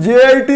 JIT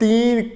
$3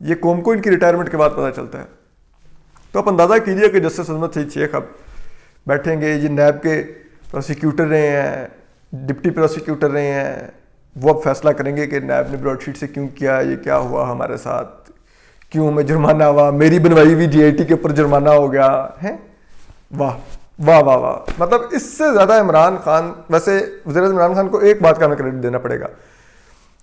یہ قوم کو ان کی ریٹائرمنٹ کے بعد پتہ چلتا ہے. تو آپ اندازہ کیجئے کہ جسٹس عظمت سعید شیخ اب بیٹھیں گے, یہ نیب کے پروسیکیوٹر رہے ہیں, ڈپٹی پروسیکیوٹر رہے ہیں, وہ اب فیصلہ کریں گے کہ نیب نے براڈ شیٹ سے کیوں کیا, یہ کیا ہوا ہمارے ساتھ, کیوں ہمیں جرمانہ ہوا, میری بنوائی ہوئی جی آئی ٹی کے اوپر جرمانہ ہو گیا ہے. واہ واہ واہ واہ. مطلب اس سے زیادہ عمران خان, ویسے وزیر اعظم عمران خان کو ایک بات کا ہمیں کریڈٹ دینا پڑے گا,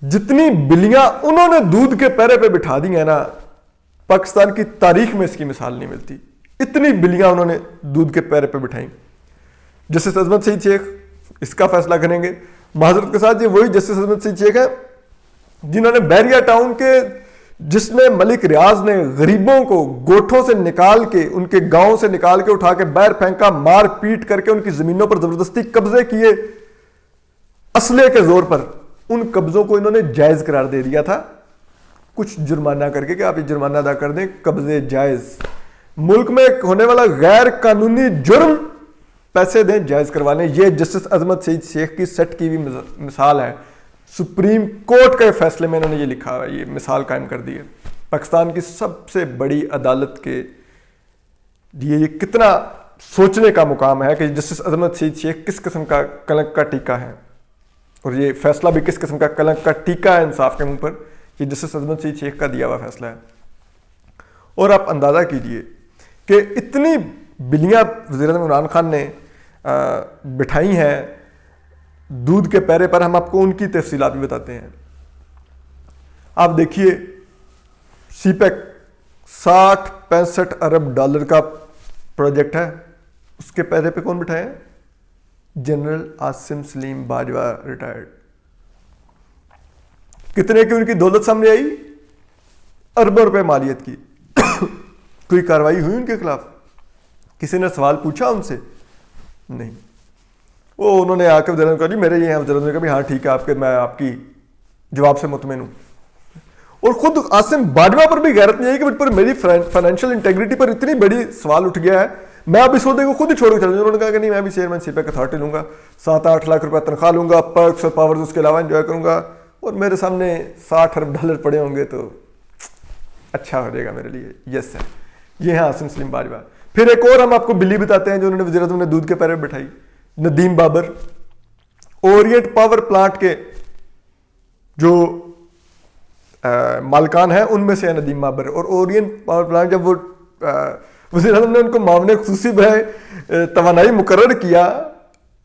جتنی بلیاں انہوں نے دودھ کے پیرے پہ بٹھا دی ہیں نا, پاکستان کی تاریخ میں اس کی مثال نہیں ملتی. اتنی بلیاں انہوں نے دودھ کے پیرے پہ بٹھائیں. جسٹس عظمت سعید شیخ اس کا فیصلہ کریں گے. معذرت کے ساتھ یہ وہی جسٹس عظمت سعید شیخ ہیں جنہوں نے بحریہ ٹاؤن کے, جس میں ملک ریاض نے غریبوں کو گوٹھوں سے نکال کے, ان کے گاؤں سے نکال کے اٹھا کے باہر پھینکا, مار پیٹ کر کے ان کی زمینوں پر زبردستی قبضے کیے اسلحے کے زور پر, ان قبضوں کو انہوں نے جائز قرار دے دیا تھا کچھ جرمانہ کر کے کہ آپ یہ جرمانہ ادا کر دیں, قبضے جائز. ملک میں ہونے والا غیر قانونی جرم پیسے دیں جائز کروا لیں. یہ جسٹس عظمت سعید شیخ کی سیٹ کی ہوئی مثال ہے. سپریم کورٹ کے فیصلے میں انہوں نے یہ لکھا ہے, یہ مثال قائم کر دی ہے. پاکستان کی سب سے بڑی عدالت کے یہ کتنا سوچنے کا مقام ہے کہ جسٹس عظمت سعید شیخ کس قسم کا کلنک کا ٹیکہ ہے, اور یہ فیصلہ بھی کس قسم کا کلنک کا ٹیکہ ہے انصاف کے منہ پر. یہ جسٹس عظمت سعید شیخ کا دیا ہوا فیصلہ ہے. اور آپ اندازہ کیجئے کہ اتنی بلیاں وزیر اعظم عمران خان نے بٹھائی ہیں دودھ کے پیرے پر. ہم آپ کو ان کی تفصیلات بھی بتاتے ہیں. آپ دیکھیے سی پیک 60-65 ارب ڈالر کا پروجیکٹ ہے, اس کے پیرے پہ کون بٹھائے ہیں؟ General Asim Saleem Bajwa retired. کتنے کی ان کی دولت سامنے آئی؟ اربوں روپے مالیت کی. کوئی کارروائی ہوئی ان کے خلاف؟ کسی نے سوال پوچھا ان سے؟ نہیں. وہ انہوں نے آ کے وزیر اعظم کہا جی میرے یہ ہیں, وزیر اعظم نے کہا بھی ہاں ٹھیک ہے, آپ کے میں آپ کی جواب سے مطمئن ہوں. اور خود عاصم باجوہ پر بھی غیرت نہیں ہے کہ پر میری فائنینشیل انٹیگریٹی پر اتنی بڑی سوال اٹھ گیا ہے, میں اب اس عہدے کو خود ہی چھوڑ کے چل جاؤں. انہوں نے کہا کہ نہیں میں بھی چیئرمین سی پیک اتھارٹی لوں گا, 7-8 لاکھ روپے تنخواہ لوں گا, پرکس اور پاورز اس کے علاوہ انجوائے کروں گا, اور میرے سامنے 60 ارب ڈالر پڑے ہوں گے تو اچھا ہو جائے گا میرے لیے. یس سر, یہ ہے عاصم سلیم باجوہ. پھر ایک اور ہم آپ کو بلی بتاتے ہیں جو انہوں نے وزیر اعظم نے دودھ کے پیرے پہ بٹھائی. Nadeem Babar, Orient power plant کے جو مالکان ہیں ان میں سے ہے ندیم بابر. اور اورینٹ پاور پلانٹ جب وہ وزیر اعظم نے ان کو معاون خصوصی برائے توانائی مقرر کیا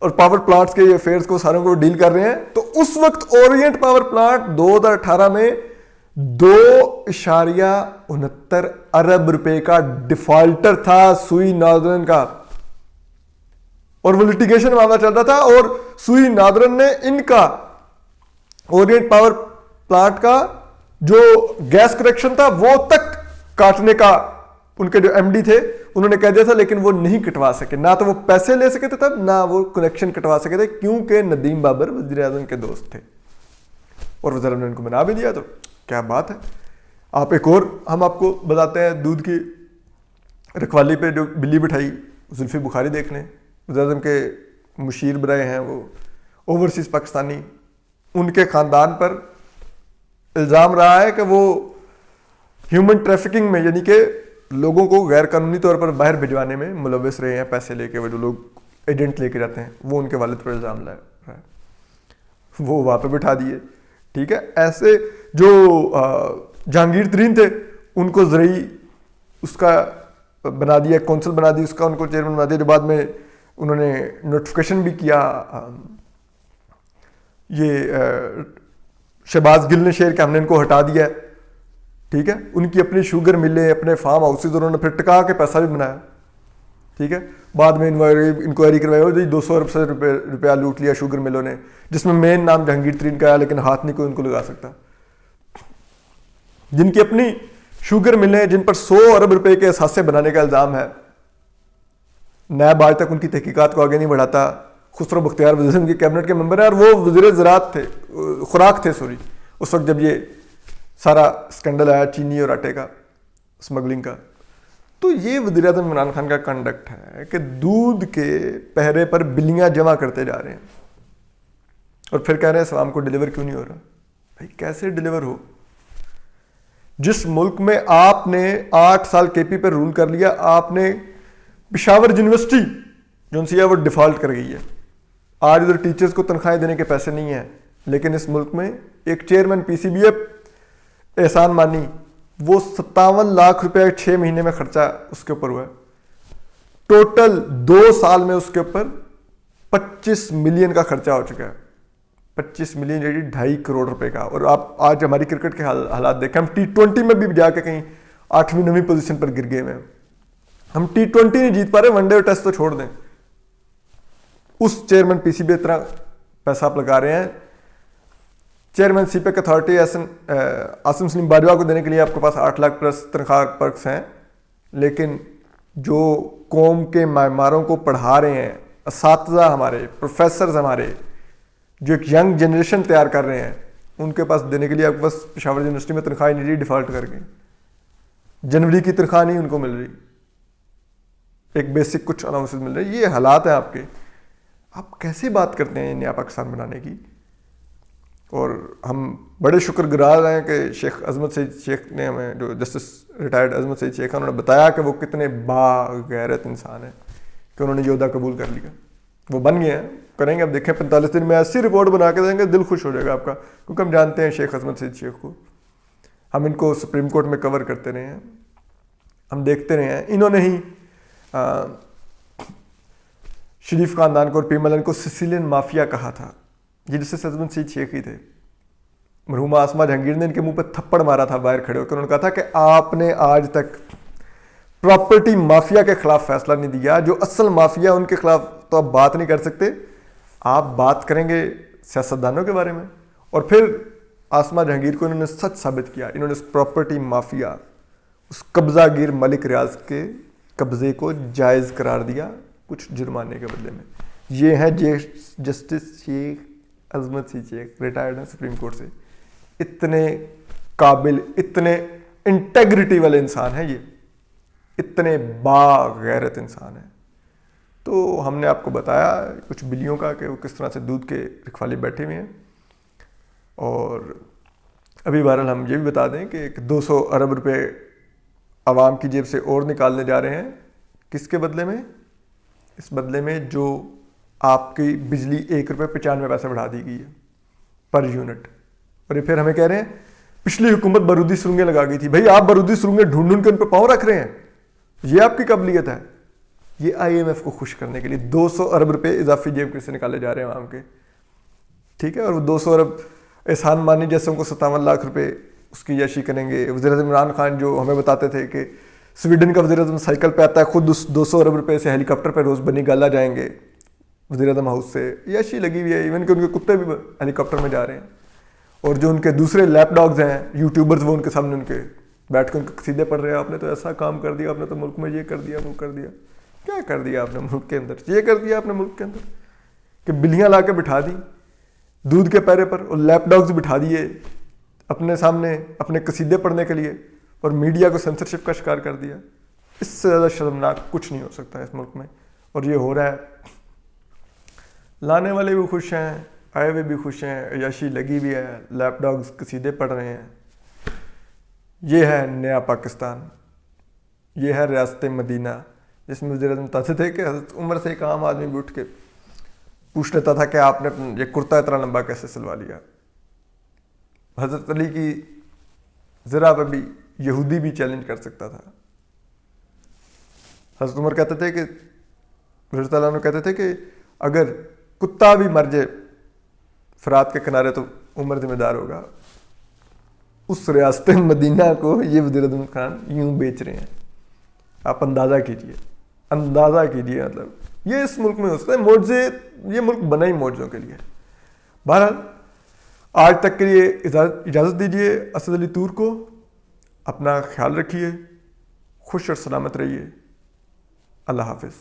اور پاور پلانٹس کے افیئرس کو ساروں کو ڈیل کر رہے ہیں, تو اس وقت اورینٹ پاور پلانٹ 2018 میں 2.69 ارب روپے کا ڈیفالٹر تھا سوئی ناردرن کا, اور وہ لٹیگیشن معاملہ چل رہا تھا, اور سوئی ناردرن نے ان کا اورینٹ پاور پلانٹ کا جو گیس کنیکشن تھا وہ تک کاٹنے کا ان کے جو ایم ڈی تھے انہوں نے کہہ دیا تھا, لیکن وہ نہیں کٹوا سکے. نہ تو وہ پیسے لے سکے تھے تب, نہ وہ کنیکشن کٹوا سکے تھے, کیونکہ ندیم بابر وزیر اعظم کے دوست تھے اور وزیر اعظم نے ان کو منا بھی دیا. تو کیا بات ہے. آپ ایک اور ہم آپ کو بتاتے ہیں دودھ کی رکھوالی پہ جو بلی بٹھائی زلفی بخاری دیکھ لیں. وزیر اعظم کے مشیر برائے ہیں وہ اوورسیز پاکستانی, ان کے خاندان پر الزام رہا ہے کہ وہ ہیومن ٹریفکنگ میں, یعنی کہ لوگوں کو غیر قانونی طور پر باہر بھجوانے میں ملوث رہے ہیں. پیسے لے کے وہ جو لوگ ایجنٹ لے کے جاتے ہیں, وہ ان کے والد پر الزام لایا ہے, وہ وہاں پہ بٹھا دیے. ٹھیک ہے. ایسے جو جہانگیر ترین تھے ان کو زرعی اس کا بنا دیا, کونسل بنا دی, اس کا ان کو چیئرمین بنا دیا, جو بعد میں انہوں نے نوٹیفیکیشن بھی کیا. یہ شہباز گل نے شیئر کہ ہم نے ان کو ہٹا دیا ہے. ٹھیک ہے. ان کی اپنی شوگر ملیں, اپنے فارم ہاؤسز, انہوں نے پھر ٹکا کے پیسہ بھی بنایا. ٹھیک ہے. بعد میں انکوائری کروائی ہو 200 ارب سے روپیہ لوٹ لیا شوگر ملوں نے, جس میں مین نام جہانگیر ترین کا ہے, لیکن ہاتھ نہیں کوئی ان کو لگا سکتا. جن کی اپنی شوگر ملیں, جن پر 100 ارب روپے کے اثاثے بنانے کا الزام ہے, نیب آج تک ان کی تحقیقات کو آگے نہیں بڑھاتا. خسرو بختیار وزیر اعظم کی کیبنٹ کے ممبر ہیں, اور وہ وزیر زراعت تھے, خوراک تھے سوری, اس وقت جب یہ سارا اسکینڈل آیا چینی اور آٹے کا اسمگلنگ کا. تو یہ وزیر اعظم عمران خان کا کنڈکٹ ہے کہ دودھ کے پہرے پر بلیاں جمع کرتے جا رہے ہیں, اور پھر کہہ رہے ہیں عوام کو ڈیلیور کیوں نہیں ہو رہا. بھائی کیسے ڈیلیور ہو؟ جس ملک میں آپ نے 8 سال کے پی پر رول کر لیا, آپ نے پشاور یونیورسٹی جو ان سے وہ ڈیفالٹ کر گئی ہے. آج ادھر ٹیچرز کو تنخواہیں دینے کے پیسے نہیں ہیں, لیکن اس ملک میں ایک chairman P C B F Ehsan Mani, وہ 57 لاکھ روپے 6 مہینے میں خرچہ اس کے اوپر ہوا ہے. ٹوٹل 2 سال میں اس کے اوپر 25 ملین کا خرچہ ہو چکا ہے. 25 ملین 2.5 کروڑ روپے کا. اور آپ آج ہماری کرکٹ کے حالات دیکھیں, ہم T20 میں بھی جا کے کہیں 8ویں 9ویں پوزیشن پر گر گئے ہیں. ہم T20 نہیں جیت پا رہے, ون ڈے اور ٹیسٹ تو چھوڑ دیں. اس چیئرمین پی سی بی اتنا پیسہ آپ لگا رہے ہیں. Chairman CPEC authority Asim Saleem Bajwa کو دینے کے لیے آپ کے پاس 8 لاکھ پلس تنخواہ پرکس ہیں, لیکن جو قوم کے معماروں کو پڑھا رہے ہیں, اساتذہ ہمارے, پروفیسرز ہمارے, جو ایک ینگ جنریشن تیار کر رہے ہیں, ان کے پاس دینے کے لیے آپ کے پاس پشاور یونیورسٹی میں تنخواہ نہیں رہی, ڈیفالٹ کر گئی. جنوری کی تنخواہ نہیں ان کو مل رہی, ایک بیسک کچھ الاؤنسز مل رہے. یہ حالات ہیں آپ کے. آپ کیسے بات کرتے ہیں نیا پاکستان بنانے کی؟ اور ہم بڑے شکر گزار ہیں کہ شیخ عظمت سعید شیخ نے ہمیں, جو جسٹس ریٹائرڈ عظمت سعید شیخ, انہوں نے بتایا کہ وہ کتنے باغیرت انسان ہیں کہ انہوں نے یہ عہدہ قبول کر لیا. وہ بن گئے ہیں, کریں گے. اب دیکھیں 45 دن میں ایسی رپورٹ بنا کے دیں گے, دل خوش ہو جائے گا آپ کا, کیونکہ ہم جانتے ہیں شیخ عظمت سعید شیخ کو. ہم ان کو سپریم کورٹ میں کور کرتے رہے ہیں, ہم دیکھتے رہے ہیں. انہوں نے ہی شریف خاندان کو اور پی ملن کو سسیلین مافیا کہا تھا. یہ جسٹس عظمت سعید شیخ ہی تھے. مرحومہ آسمہ جہانگیر نے ان کے منہ پہ تھپڑ مارا تھا باہر کھڑے ہو کر. انہوں نے کہا تھا کہ آپ نے آج تک پراپرٹی مافیا کے خلاف فیصلہ نہیں دیا. جو اصل مافیا ان کے خلاف تو آپ بات نہیں کر سکتے, آپ بات کریں گے سیاستدانوں کے بارے میں. اور پھر آسمہ جہانگیر کو انہوں نے سچ ثابت کیا. انہوں نے اس پراپرٹی مافیا, اس قبضہ گیر ملک ریاض کے قبضے کو جائز قرار دیا کچھ جرمانے کے بدلے میں. یہ ہے جسٹس شیخ عظمت سعید شیخ, ریٹائرڈ ہیں سپریم کورٹ سے. اتنے قابل, اتنے انٹیگریٹی والے انسان ہیں یہ, اتنے باغیرت انسان ہیں. تو ہم نے آپ کو بتایا کچھ بلیوں کا کہ وہ کس طرح سے دودھ کے رکھوالی بیٹھے ہوئے ہیں. اور ابھی بہرحال ہم یہ بھی بتا دیں کہ 200 ارب روپے عوام کی جیب سے اور نکالنے جا رہے ہیں. کس کے بدلے میں؟ اس بدلے میں جو آپ کی بجلی 1 روپے 95 پیسے بڑھا دی گئی ہے پر یونٹ. اور یہ پھر ہمیں کہہ رہے ہیں پچھلی حکومت بارودی سرنگیں لگا گئی تھی. بھائی آپ بارودی سرنگیں ڈھونڈ ڈھونڈ کے ان پہ پاؤں رکھ رہے ہیں, یہ آپ کی قابلیت ہے؟ یہ آئی ایم ایف کو خوش کرنے کے لیے 200 ارب روپے اضافی جیب سے نکالے جا رہے ہیں عوام کے. ٹھیک ہے. اور وہ 200 ارب احسان مانی جیسے ان کو 57 لاکھ روپے اس کی عیاشی کریں گے. وزیر اعظم عمران خان جو ہمیں بتاتے تھے کہ سویڈن کا وزیر اعظم سائیکل پہ آتا ہے, خود اس 200 ارب روپے سے ہیلی کاپٹر پہ روز بنی گالا جائیں گے وزیر اعظم ہاؤس سے. عیاشی لگی ہوئی ہے. ایون کہ ان کے کتے بھی ہیلی کاپٹر میں جا رہے ہیں. اور جو ان کے دوسرے لیپ ڈاگز ہیں یوٹیوبرز, وہ ان کے سامنے ان کے بیٹھ کے ان کے قصیدے پڑھ رہے ہیں. آپ نے تو ایسا کام کر دیا, آپ نے تو ملک میں یہ کر دیا, وہ کر دیا. کیا کر دیا آپ نے ملک کے اندر؟ یہ کر دیا آپ نے ملک کے اندر کہ بلیاں لا کے بٹھا دی دودھ کے پیرے پر, اور لیپ ڈاگز بٹھا دیے اپنے سامنے اپنے قصیدے پڑھنے کے لیے, اور میڈیا کو سینسرشپ کا شکار کر دیا. اس سے زیادہ شرمناک کچھ نہیں ہو سکتا اس ملک میں. اور یہ ہو رہا ہے. لانے والے بھی خوش ہیں, آئے ہوئے بھی خوش ہیں, عیاشی لگی ہوئی ہے, لیپ ڈاگز قصیدے پڑھ رہے ہیں. یہ ہے نیا پاکستان, یہ ہے ریاست مدینہ, جس میں وزیر اعظم بتاتے تھے کہ حضرت عمر سے ایک عام آدمی بھی اٹھ کے پوچھ لیتا تھا کہ آپ نے یہ کرتا اتنا لمبا کیسے سلوا لیا. حضرت علی کی ذرا پہ بھی یہودی بھی چیلنج کر سکتا تھا. حضرت عمر کہتے تھے کہ حضرت اللہ عنہ کہتے تھے کہ اگر کتا بھی مر جائے فرات کے کنارے تو عمر ذمہ دار ہوگا. اس ریاست مدینہ کو یہ وزیر اعظم خان یوں بیچ رہے ہیں. آپ اندازہ کیجئے, اندازہ کیجئے. مطلب یہ اس ملک میں ہوتا ہے معجزے. یہ ملک بنا ہی معجزوں کے لیے. بہرحال آج تک کے لیے اجازت دیجیے. اسد علی طور کو اپنا خیال رکھیے, خوش اور سلامت رہیے. اللہ حافظ.